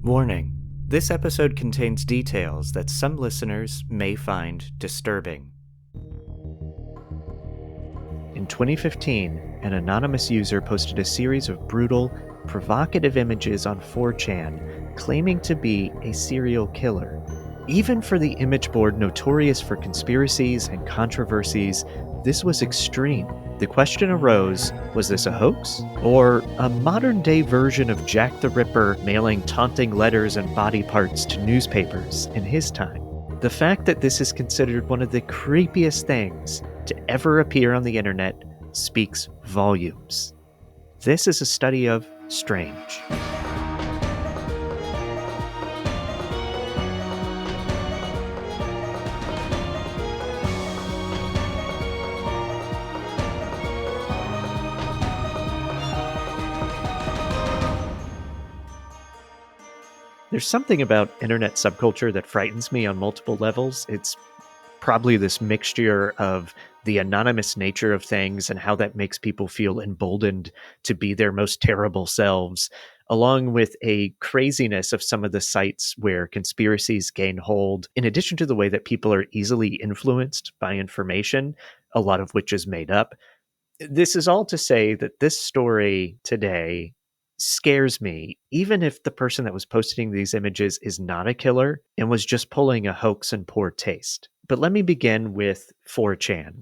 Warning: this episode contains details that some listeners may find disturbing. In 2015, an anonymous user posted a series of brutal, provocative images on 4chan claiming to be a serial killer. Even for the image board notorious for conspiracies and controversies, this was extreme. The question arose, was this a hoax? Or a modern-day version of Jack the Ripper mailing taunting letters and body parts to newspapers in his time? The fact that this is considered one of the creepiest things to ever appear on the internet speaks volumes. This is a study of strange. There's something about internet subculture that frightens me on multiple levels. It's probably this mixture of the anonymous nature of things and how that makes people feel emboldened to be their most terrible selves, along with a craziness of some of the sites where conspiracies gain hold, in addition to the way that people are easily influenced by information, a lot of which is made up. This is all to say that this story today scares me, even if the person that was posting these images is not a killer and was just pulling a hoax in poor taste. But let me begin with 4chan.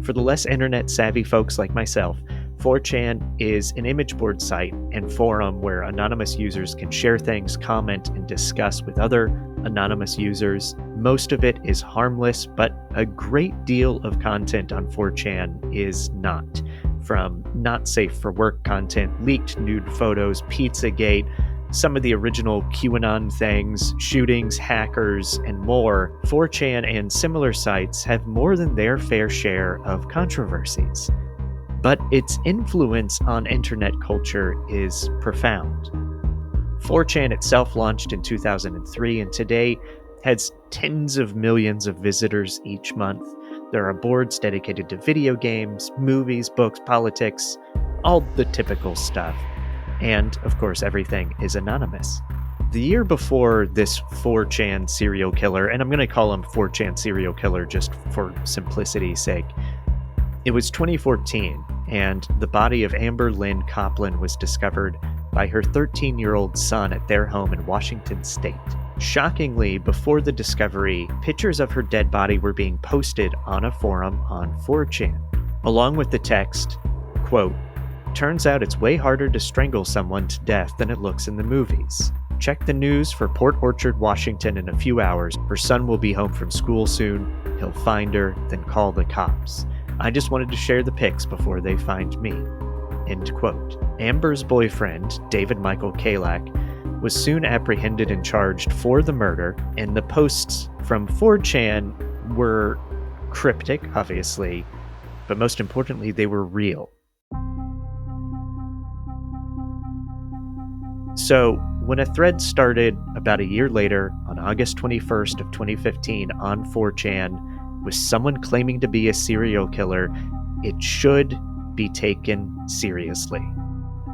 For the less internet savvy folks like myself, 4chan is an image board site and forum where anonymous users can share things, comment, and discuss with other anonymous users. Most of it is harmless, but a great deal of content on 4chan is not. From not safe for work content, leaked nude photos, Pizzagate, some of the original QAnon things, shootings, hackers, and more, 4chan and similar sites have more than their fair share of controversies. But its influence on internet culture is profound. 4chan itself launched in 2003 and today has tens of millions of visitors each month. There are boards dedicated to video games, movies, books, politics, all the typical stuff. And, of course, everything is anonymous. The year before this 4chan serial killer, and I'm going to call him 4chan serial killer just for simplicity's sake, it was 2014, and the body of Amber Lynn Copland was discovered by her 13-year-old son at their home in Washington state. Shockingly, before the discovery, pictures of her dead body were being posted on a forum on 4chan, along with the text, quote, "Turns out it's way harder to strangle someone to death than it looks in the movies. Check the news for Port Orchard, Washington in a few hours. Her son will be home from school soon. He'll find her, then call the cops. I just wanted to share the pics before they find me." End quote. Amber's boyfriend, David Michael Kalak, was soon apprehended and charged for the murder, and the posts from 4chan were cryptic, obviously, but most importantly, they were real. So, when a thread started about a year later, on August 21st of 2015 on 4chan, with someone claiming to be a serial killer, it should be taken seriously.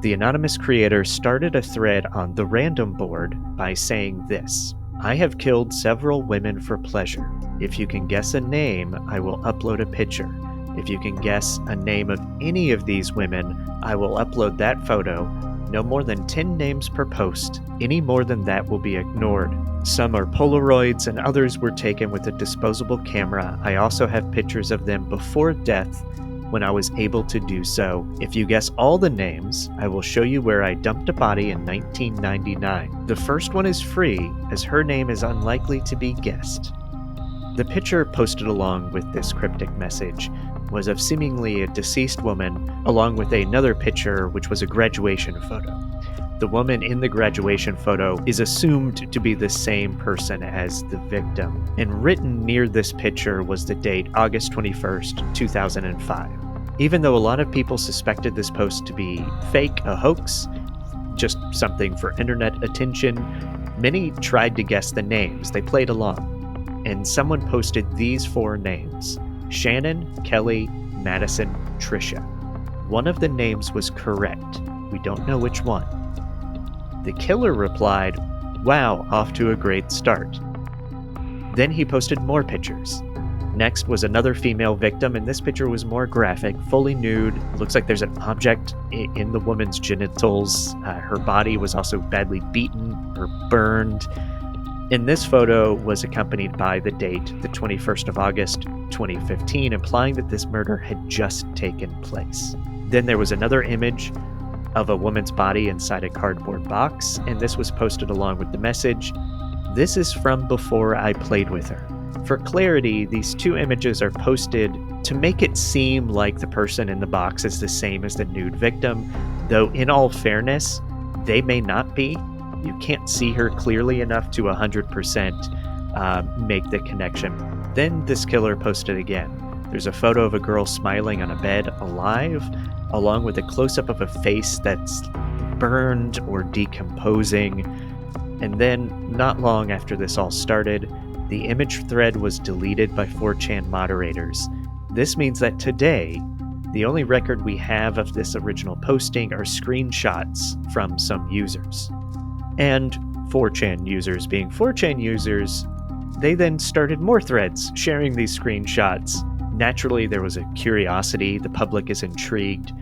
The anonymous creator started a thread on the random board by saying this: "I have killed several women for pleasure. If you can guess a name, I will upload a picture. If you can guess a name of any of these women, I will upload that photo. No more than 10 names per post. Any more than that will be ignored. Some are Polaroids and others were taken with a disposable camera. I also have pictures of them before death when I was able to do so. If you guess all the names, I will show you where I dumped a body in 1999. The first one is free, as her name is unlikely to be guessed." The picture posted along with this cryptic message was of seemingly a deceased woman, along with another picture which was a graduation photo. The woman in the graduation photo is assumed to be the same person as the victim, and written near this picture was the date August 21st, 2005. Even though a lot of people suspected this post to be fake, a hoax, just something for internet attention, many tried to guess the names. They played along, and someone posted these 4 names: Shannon, Kelly, Madison, Trisha. One of the names was correct. We don't know which one. The killer replied, "Wow, off to a great start." Then he posted more pictures. Next was another female victim, and this picture was more graphic, fully nude. It looks like there's an object in the woman's genitals. Her body was also badly beaten or burned. And this photo was accompanied by the date, the 21st of August, 2015, implying that this murder had just taken place. Then there was another image of a woman's body inside a cardboard box, and this was posted along with the message, "This is from before I played with her." For clarity, these two images are posted to make it seem like the person in the box is the same as the nude victim, though in all fairness, they may not be. You can't see her clearly enough to 100% make the connection. Then this killer posted again. There's a photo of a girl smiling on a bed alive, along with a close-up of a face that's burned or decomposing. And then, not long after this all started, the image thread was deleted by 4chan moderators. This means that today, the only record we have of this original posting are screenshots from some users. And 4chan users being 4chan users, they then started more threads sharing these screenshots. Naturally, there was a curiosity, the public is intrigued,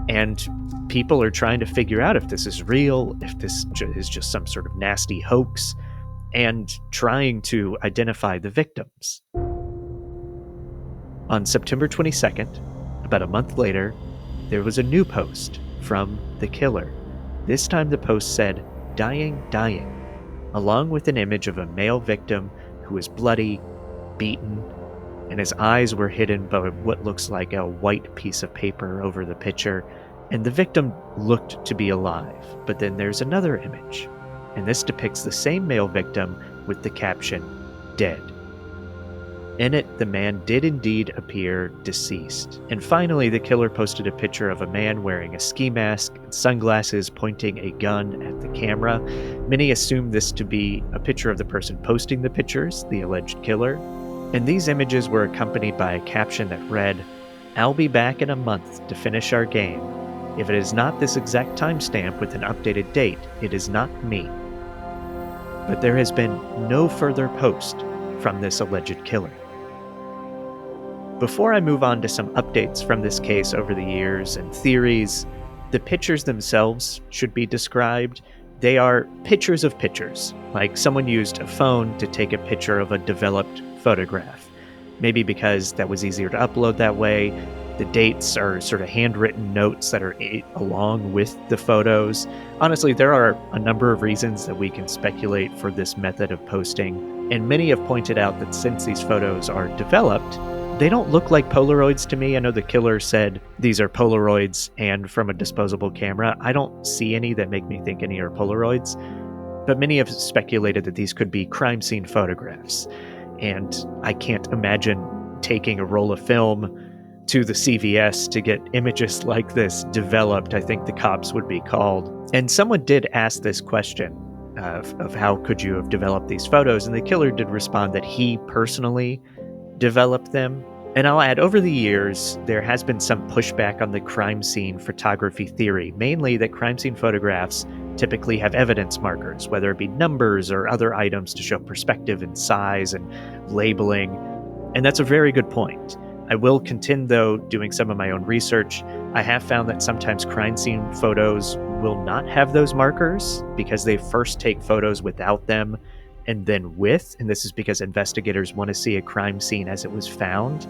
and people are trying to figure out if this is real, if this is just some sort of nasty hoax, and trying to identify the victims. On September 22nd, about a month later, there was a new post from the killer. This time the post said, "Dying, dying," along with an image of a male victim who was bloody, beaten, and his eyes were hidden by what looks like a white piece of paper over the picture, and the victim looked to be alive. But then there's another image, and this depicts the same male victim with the caption, "Dead." In it, the man did indeed appear deceased. And finally, the killer posted a picture of a man wearing a ski mask and sunglasses pointing a gun at the camera. Many assumed this to be a picture of the person posting the pictures, the alleged killer. And these images were accompanied by a caption that read, "I'll be back in a month to finish our game. If it is not this exact timestamp with an updated date, it is not me." But there has been no further post from this alleged killer. Before I move on to some updates from this case over the years and theories, the pictures themselves should be described. They are pictures of pictures, like someone used a phone to take a picture of a developed photograph. Maybe because that was easier to upload that way. The dates are sort of handwritten notes that are along with the photos. Honestly, there are a number of reasons that we can speculate for this method of posting, and many have pointed out that since these photos are developed, they don't look like Polaroids to me. I know the killer said these are Polaroids and from a disposable camera. I don't see any that make me think any are Polaroids, but many have speculated that these could be crime scene photographs. And I can't imagine taking a roll of film to the CVS to get images like this developed. I think the cops would be called. And someone did ask this question of how could you have developed these photos, and the killer did respond that he personally developed them. And I'll add, over the years, there has been some pushback on the crime scene photography theory, mainly that crime scene photographs typically have evidence markers, whether it be numbers or other items to show perspective and size and labeling. And that's a very good point. I will contend, though, doing some of my own research, I have found that sometimes crime scene photos will not have those markers because they first take photos without them and then with, and this is because investigators want to see a crime scene as it was found.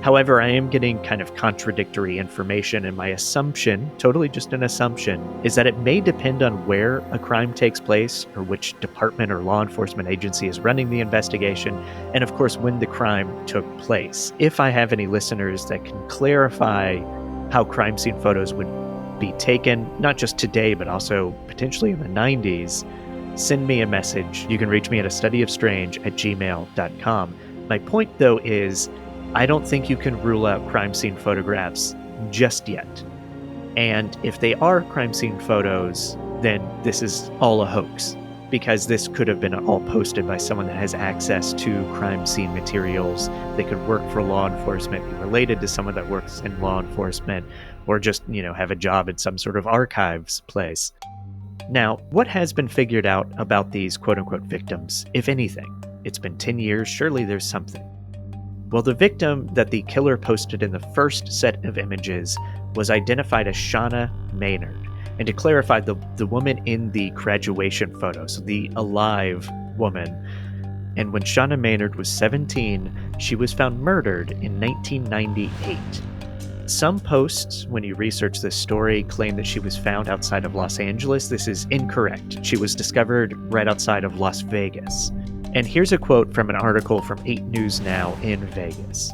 However, I am getting kind of contradictory information, and my assumption, totally just an assumption, is that it may depend on where a crime takes place or which department or law enforcement agency is running the investigation, and of course when the crime took place. If I have any listeners that can clarify how crime scene photos would be taken, not just today, but also potentially in the 90s, send me a message. You can reach me at astudyofstrange@gmail.com. My point, though, is I don't think you can rule out crime scene photographs just yet. And if they are crime scene photos, then this is all a hoax, because this could have been all posted by someone that has access to crime scene materials. They could work for law enforcement, be related to someone that works in law enforcement, or just, have a job in some sort of archives place. Now, what has been figured out about these quote-unquote victims, if anything? It's been 10 years, surely there's something. Well, the victim that the killer posted in the first set of images was identified as Shauna Maynard. And to clarify, the woman in the graduation photo, so the alive woman. And when Shauna Maynard was 17, she was found murdered in 1998. Some posts, when you research this story, claim that she was found outside of Los Angeles. This is incorrect. She was discovered right outside of Las Vegas. And here's a quote from an article from 8 News Now in Vegas.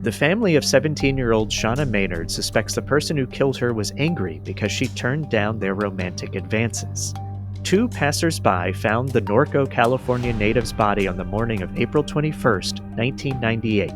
The family of 17-year-old Shauna Maynard suspects the person who killed her was angry because she turned down their romantic advances. 2 passers-by found the Norco, California native's body on the morning of April 21st, 1998,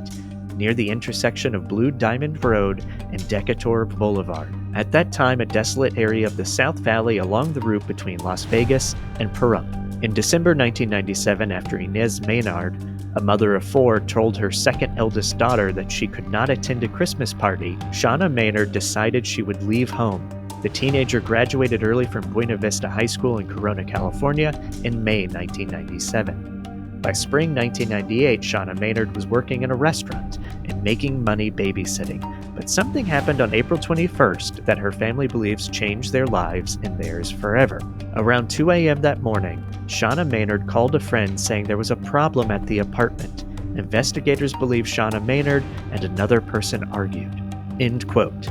near the intersection of Blue Diamond Road and Decatur Boulevard. At that time, a desolate area of the South Valley along the route between Las Vegas and Pahrump. In December 1997, after Inez Maynard, a mother of 4, told her second eldest daughter that she could not attend a Christmas party, Shauna Maynard decided she would leave home. The teenager graduated early from Buena Vista High School in Corona, California in May 1997. By spring 1998, Shauna Maynard was working in a restaurant and making money babysitting, but something happened on April 21st that her family believes changed their lives and theirs forever. Around 2 a.m. that morning, Shauna Maynard called a friend saying there was a problem at the apartment. Investigators believe Shauna Maynard and another person argued. End quote.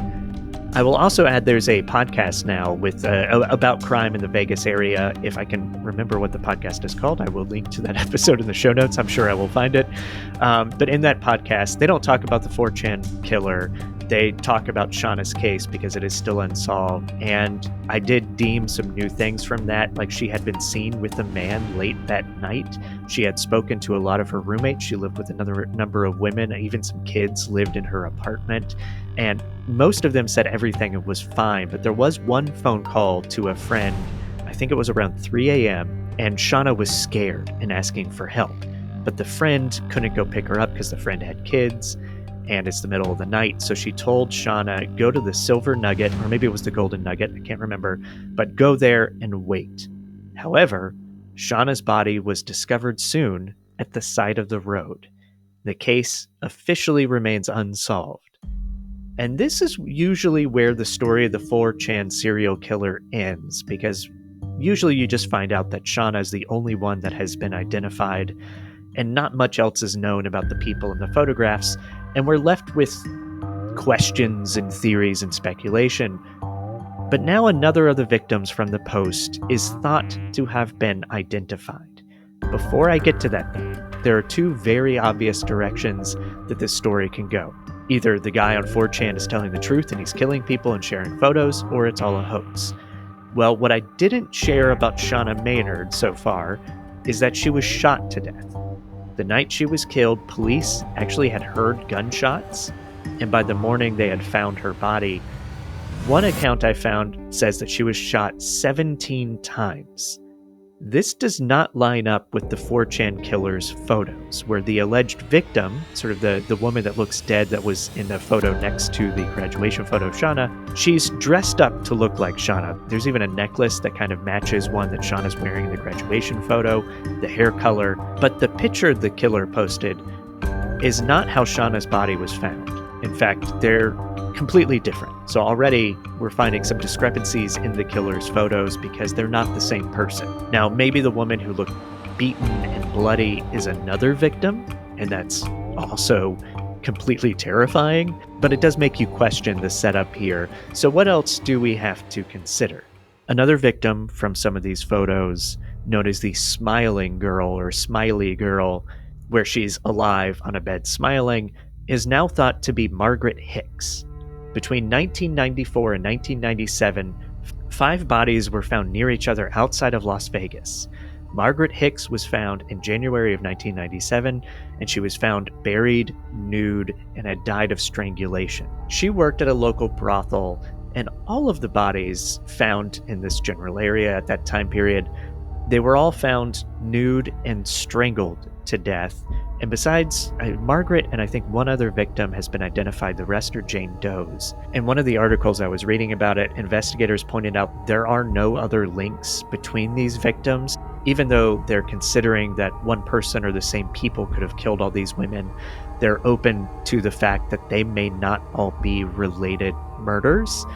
I will also add there's a podcast now with about crime in the Vegas area. If I can remember what the podcast is called, I will link to that episode in the show notes. I'm sure I will find it. But in that podcast, they don't talk about the 4chan killer. They talk about Shauna's case because it is still unsolved. And I did deem some new things from that, like she had been seen with a man late that night. She had spoken to a lot of her roommates. She lived with another number of women. Even some kids lived in her apartment. And most of them said everything was fine, but there was one phone call to a friend, I think it was around 3 a.m., and Shauna was scared and asking for help. But the friend couldn't go pick her up because the friend had kids, and it's the middle of the night, so she told Shauna, go to the Silver Nugget, or maybe it was the Golden Nugget, I can't remember, but go there and wait. However, Shauna's body was discovered soon at the side of the road. The case officially remains unsolved. And this is usually where the story of the 4chan serial killer ends, because usually you just find out that Shauna is the only one that has been identified, and not much else is known about the people in the photographs, and we're left with questions and theories and speculation. But now another of the victims from the post is thought to have been identified. Before I get to that, though, there are 2 very obvious directions that this story can go. Either the guy on 4chan is telling the truth and he's killing people and sharing photos, or it's all a hoax. Well, what I didn't share about Shauna Maynard so far is that she was shot to death. The night she was killed, police actually had heard gunshots, and by the morning they had found her body. One account I found says that she was shot 17 times. This does not line up with the 4chan killer's photos, where the alleged victim, sort of the woman that looks dead that was in the photo next to the graduation photo of Shauna, she's dressed up to look like Shauna. There's even a necklace that kind of matches one that Shauna's wearing in the graduation photo, the hair color. But the picture the killer posted is not how Shauna's body was found. In fact, they're completely different. So already we're finding some discrepancies in the killer's photos because they're not the same person. Now, maybe the woman who looked beaten and bloody is another victim, and that's also completely terrifying, but it does make you question the setup here. So what else do we have to consider? Another victim from some of these photos, known as the smiling girl or smiley girl, where she's alive on a bed smiling, is now thought to be Margaret Hicks. Between 1994 and 1997, 5 bodies were found near each other outside of Las Vegas. Margaret Hicks was found in January of 1997, and she was found buried, nude, and had died of strangulation. She worked at a local brothel, and all of the bodies found in this general area at that time period, they were all found nude and strangled to death, And besides Margaret and I think one other victim has been identified, the rest are Jane Doe's. In one of the articles I was reading about it, investigators pointed out there are no other links between these victims, even though they're considering that one person or the same people could have killed all these women. They're open to the fact that they may not all be related murders.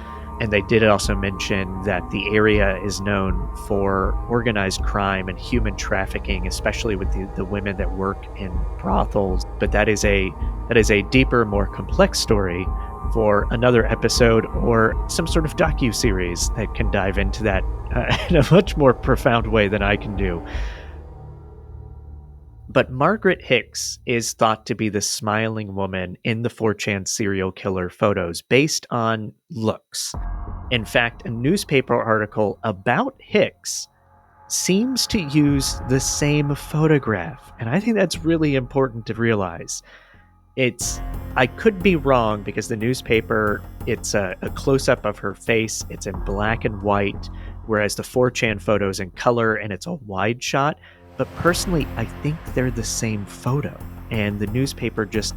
And they did also mention that the area is known for organized crime and human trafficking, especially with the women that work in brothels. But that is a deeper, more complex story for another episode or some sort of docu-series that can dive into that in a much more profound way than I can do. But Margaret Hicks is thought to be the smiling woman in the 4chan serial killer photos based on looks. In fact, a newspaper article about Hicks seems to use the same photograph. And I think that's really important to realize. I could be wrong because the newspaper, it's a close-up of her face. It's in black and white, whereas the 4chan photo is in color and it's a wide shot. But personally, I think they're the same photo. And the newspaper just,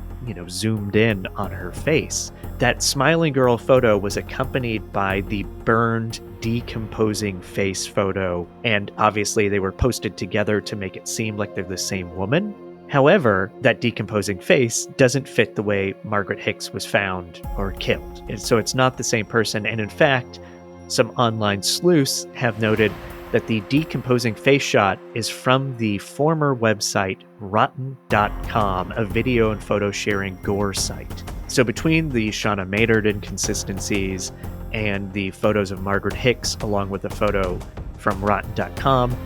zoomed in on her face. That smiling girl photo was accompanied by the burned, decomposing face photo. And obviously they were posted together to make it seem like they're the same woman. However, that decomposing face doesn't fit the way Margaret Hicks was found or killed. And so it's not the same person. And in fact, some online sleuths have noted that the decomposing face shot is from the former website rotten.com, a video and photo sharing gore site. So between the Shauna Maynard inconsistencies and the photos of Margaret Hicks, along with a photo from rotten.com,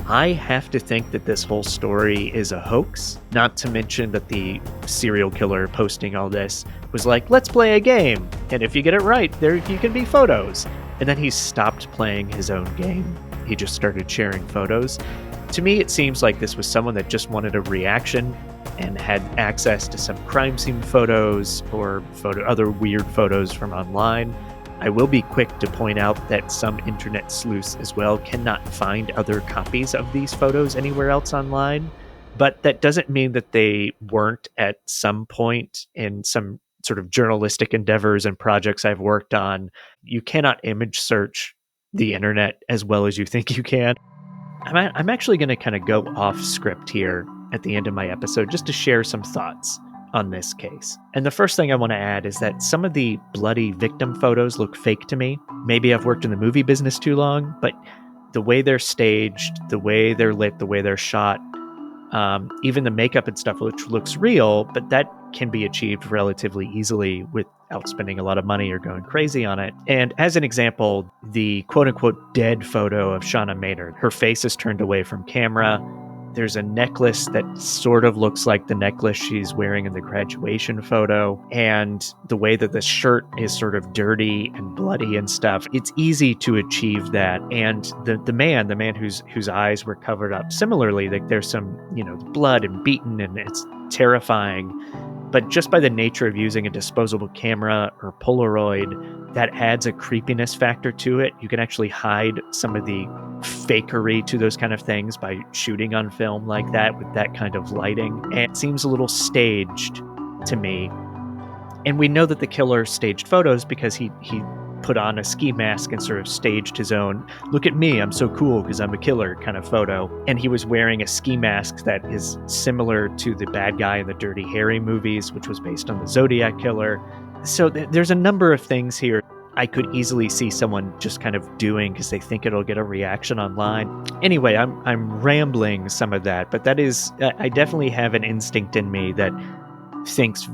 I have to think that this whole story is a hoax, not to mention that the serial killer posting all this was like, let's play a game, and if you get it right, there you can be photos. And then he stopped playing his own game. He just started sharing photos. To me, it seems like this was someone that just wanted a reaction and had access to some crime scene photos or other weird photos from online. I will be quick to point out that some internet sleuths as well cannot find other copies of these photos anywhere else online, but that doesn't mean that they weren't at some point in some sort of journalistic endeavors and projects I've worked on. You cannot image search the internet as well as you think you can. I'm actually going to kind of go off script here at the end of my episode just to share some thoughts on this case. And the first thing I want to add is that some of the bloody victim photos look fake to me. Maybe I've worked in the movie business too long, but the way they're staged, the way they're lit, the way they're shot, even the makeup and stuff, which looks real, but that can be achieved relatively easily without spending a lot of money or going crazy on it. And as an example, the quote-unquote dead photo of Shauna Maynard, her face is turned away from camera. There's a necklace that sort of looks like the necklace she's wearing in the graduation photo. And the way that the shirt is sort of dirty and bloody and stuff, it's easy to achieve that. And the man whose eyes were covered up, similarly, like there's some, blood and beaten and it's terrifying. But just by the nature of using a disposable camera or Polaroid, that adds a creepiness factor to it. You can actually hide some of the fakery to those kind of things by shooting on film like that with that kind of lighting. And it seems a little staged to me. And we know that the killer staged photos because he put on a ski mask and sort of staged his own, look at me, I'm so cool because I'm a killer kind of photo. And he was wearing a ski mask that is similar to the bad guy in the Dirty Harry movies, which was based on the Zodiac killer. So there's a number of things here I could easily see someone just kind of doing because they think it'll get a reaction online. Anyway, I'm rambling some of that, but that is, I definitely have an instinct in me that thinks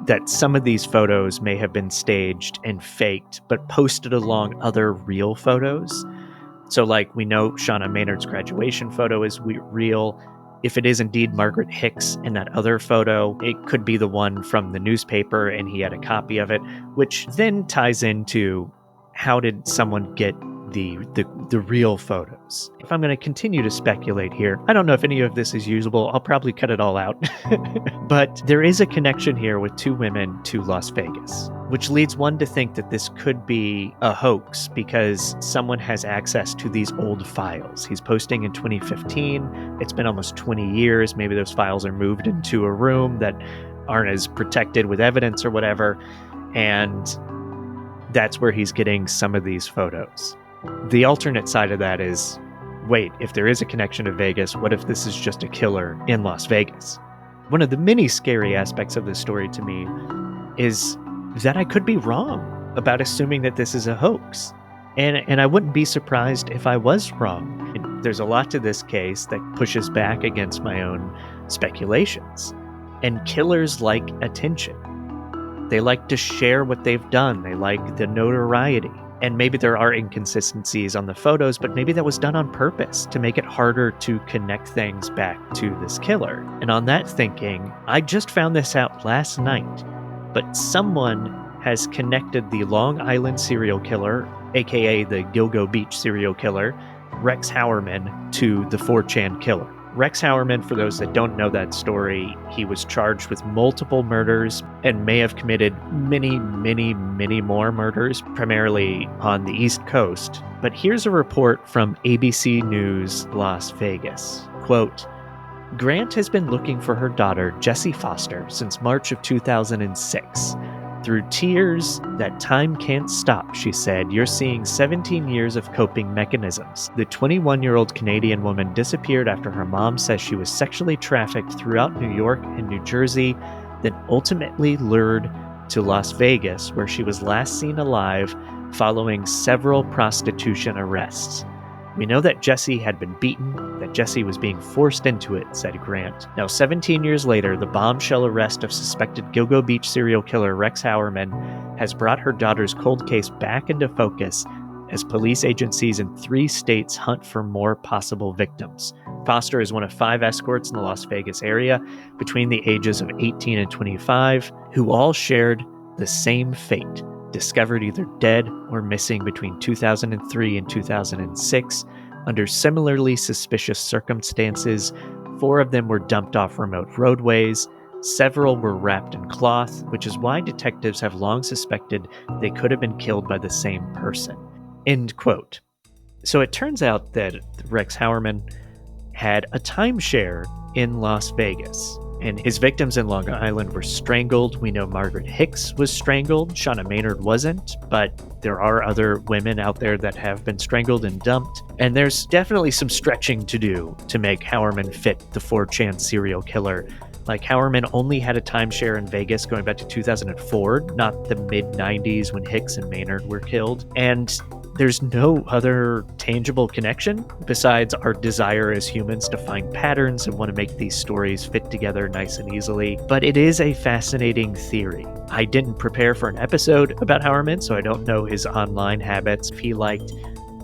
that some of these photos may have been staged and faked, but posted along other real photos. So like we know Shauna Maynard's graduation photo is real. If it is indeed Margaret Hicks in that other photo, it could be the one from the newspaper and he had a copy of it, which then ties into how did someone get the real photos. If I'm going to continue to speculate here, I don't know if any of this is usable. I'll probably cut it all out. But there is a connection here with two women to Las Vegas, which leads one to think that this could be a hoax because someone has access to these old files. He's posting in 2015. It's been almost 20 years. Maybe those files are moved into a room that aren't as protected with evidence or whatever. And that's where he's getting some of these photos. The alternate side of that is, wait, if there is a connection to Vegas, what if this is just a killer in Las Vegas? One of the many scary aspects of this story to me is that I could be wrong about assuming that this is a hoax. And I wouldn't be surprised if I was wrong. And there's a lot to this case that pushes back against my own speculations. And killers like attention. They like to share what they've done. They like the notoriety. And maybe there are inconsistencies on the photos, but maybe that was done on purpose to make it harder to connect things back to this killer. And on that thinking, I just found this out last night, but someone has connected the Long Island serial killer, aka the Gilgo Beach serial killer, Rex Howerman, to the 4chan killer. Rex Howerman, for those that don't know that story, he was charged with multiple murders and may have committed many, many, many more murders, primarily on the East Coast. But here's a report from ABC News Las Vegas. Quote, Grant has been looking for her daughter, Jessie Foster, since March of 2006. Through tears that time can't stop, she said, you're seeing 17 years of coping mechanisms. The 21-year-old Canadian woman disappeared after her mom says she was sexually trafficked throughout New York and New Jersey, then ultimately lured to Las Vegas, where she was last seen alive following several prostitution arrests. We know that Jessie had been beaten, that Jessie was being forced into it, said Grant. Now, 17 years later, the bombshell arrest of suspected Gilgo Beach serial killer Rex Howerman has brought her daughter's cold case back into focus as police agencies in 3 states hunt for more possible victims. Foster is one of 5 escorts in the Las Vegas area between the ages of 18 and 25 who all shared the same fate. Discovered either dead or missing between 2003 and 2006 under similarly suspicious circumstances. 4 of them were dumped off remote roadways. Several were wrapped in cloth, which is why detectives have long suspected they could have been killed by the same person. End quote. So it turns out that Rex Howerman had a timeshare in Las Vegas. And his victims in Long Island were strangled. We know Margaret Hicks was strangled. Shauna Maynard wasn't, but there are other women out there that have been strangled and dumped. And there's definitely some stretching to do to make Howerman fit the 4chan serial killer. Like, Howerman only had a timeshare in Vegas going back to 2004, not the mid-90s when Hicks and Maynard were killed. And there's no other tangible connection besides our desire as humans to find patterns and want to make these stories fit together nice and easily. But it is a fascinating theory. I didn't prepare for an episode about Howerman, so I don't know his online habits, if he liked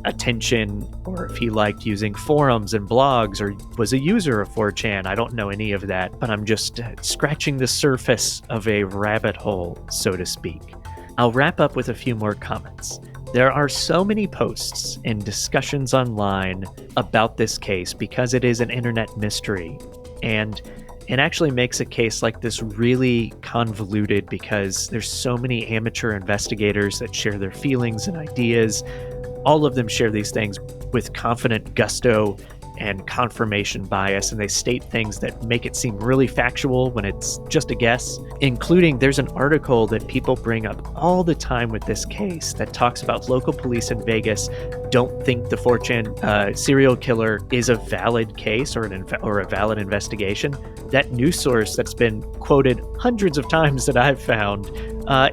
attention or if he liked using forums and blogs or was a user of 4chan. I don't know any of that, but I'm just scratching the surface of a rabbit hole, so to speak. I'll wrap up with a few more comments. There are so many posts and discussions online about this case because it is an internet mystery. And it actually makes a case like this really convoluted because there's so many amateur investigators that share their feelings and ideas. All of them share these things with confident gusto and confirmation bias, and they state things that make it seem really factual when it's just a guess, including there's an article that people bring up all the time with this case that talks about local police in Vegas don't think the 4chan serial killer is a valid case or a valid investigation. That news source that's been quoted hundreds of times that I've found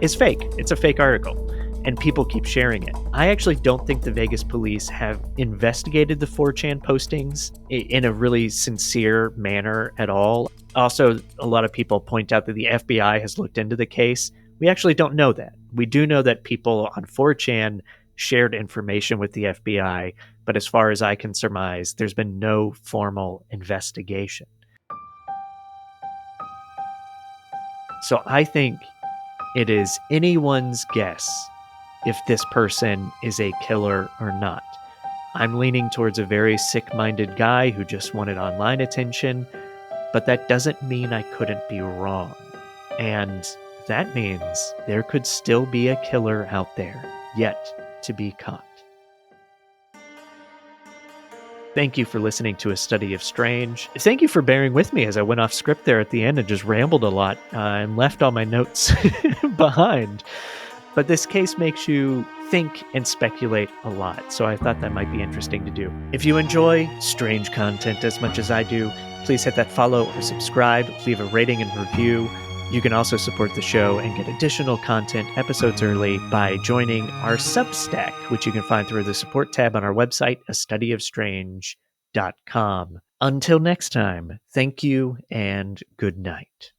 is fake. It's a fake article. And people keep sharing it. I actually don't think the Vegas police have investigated the 4chan postings in a really sincere manner at all. Also, a lot of people point out that the FBI has looked into the case. We actually don't know that. We do know that people on 4chan shared information with the FBI, but as far as I can surmise, there's been no formal investigation. So I think it is anyone's guess if this person is a killer or not. I'm leaning towards a very sick-minded guy who just wanted online attention, but that doesn't mean I couldn't be wrong. And that means there could still be a killer out there, yet to be caught. Thank you for listening to A Study of Strange. Thank you for bearing with me as I went off script there at the end and just rambled a lot and left all my notes behind. But this case makes you think and speculate a lot, so I thought that might be interesting to do. If you enjoy strange content as much as I do, please hit that follow or subscribe, leave a rating and review. You can also support the show and get additional content episodes early by joining our Substack, which you can find through the support tab on our website, astudyofstrange.com. Until next time, thank you and good night.